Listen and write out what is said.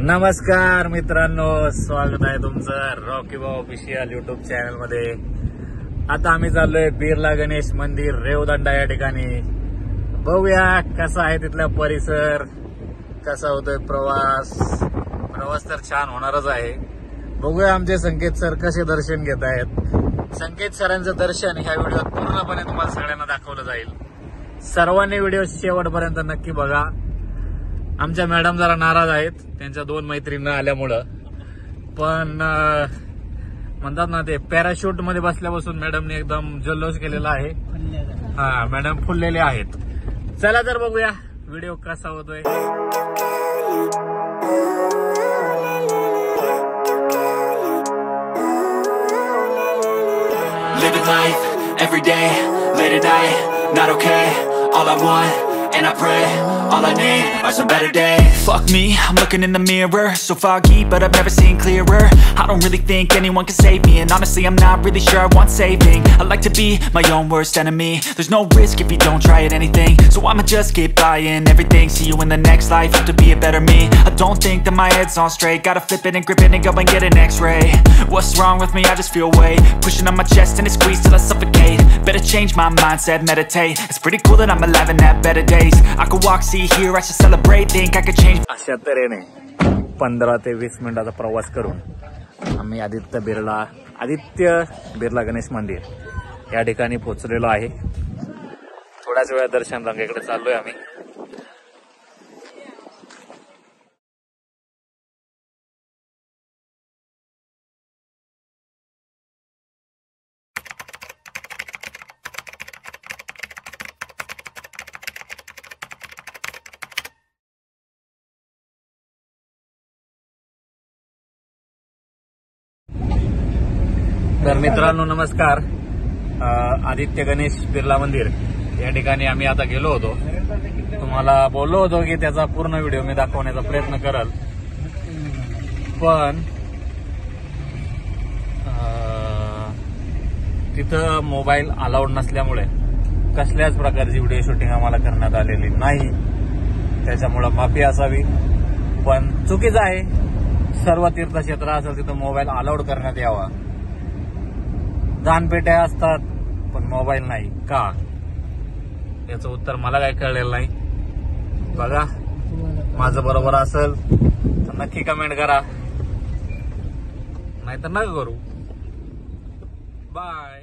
नमस्कार मित्रांनो, स्वागत आहे तुमचं रॉकी भाऊ ऑफिशियल युट्यूब चॅनल मध्ये। आता आम्ही चाललोय बिर्ला गणेश मंदिर रेवदंडा या ठिकाणी। बघूया कसा आहे तिथला परिसर, कसा होतोय प्रवास तर छान होणारच आहे। बघूया आमचे संकेत सर कसे दर्शन घेत आहेत। संकेत सरांचं दर्शन ह्या व्हिडिओत पूर्णपणे तुम्हाला सगळ्यांना दाखवलं जाईल। सर्वांनी व्हिडिओ शेवटपर्यंत नक्की बघा। आमच्या मॅडम जरा नाराज आहेत त्यांच्या दोन मैत्रिणी आल्यामुळं, पण म्हणतात ना ते पॅराशूट मध्ये बसल्यापासून मॅडमने एकदम जल्लोष केलेला आहे। हा, मॅडम फुललेले आहेत। चला तर बघूया व्हिडिओ कसा होतोय। Living life, every day, late at night, not okay. All I want, and I pray, all I need are some better days. Fuck me, I'm looking in the mirror, so foggy, but I've never seen clearer. I don't really think anyone can save me, and honestly I'm not really sure I want saving. I like to be my own worst enemy. There's no risk if you don't try at anything, so I'ma just keep buying everything. See you in the next life, have to be a better me. I don't think that my head's on straight, gotta flip it and grip it and go and get an x-ray. What's wrong with me? I just feel weight pushing on my chest and it squeezes till I suffocate. Better change my mindset, meditate. It's pretty cool that I'm alive and have better days. I could walk, see, hear, I should celebrate. Think I could change. अशा तऱ्हेने 15 ते 20 मिनिटाचा प्रवास करून आम्ही आदित्य बिर्ला गणेश मंदिर या ठिकाणी पोहोचलेलो आहे। थोड्याच वेळा दर्शन रांगेकडे चाललोय आम्ही। तर मित्रांनो नमस्कार। आदित्य गणेश बिर्ला मंदिर या ठिकाणी आम्ही आता गेलो होतो। तुम्हाला बोललो होतो की त्याचा पूर्ण व्हिडिओ मी दाखवण्याचा प्रयत्न करल, पण तिथं मोबाईल अलाउड नसल्यामुळे कसल्याच प्रकारची व्हिडिओ शूटिंग आम्हाला करण्यात आलेली नाही। त्याच्यामुळे माफी असावी, पण चुकीचं आहे। सर्व तीर्थक्षेत्र असेल तिथं मोबाईल अलाउड करण्यात यावा। दानपेट्या असतात पण मोबाईल नाही का, याचं उत्तर मला काही कळलेलं नाही। बघा, माझं बरोबर असेल तर नक्की कमेंट करा, नाहीतर नका करू। बाय।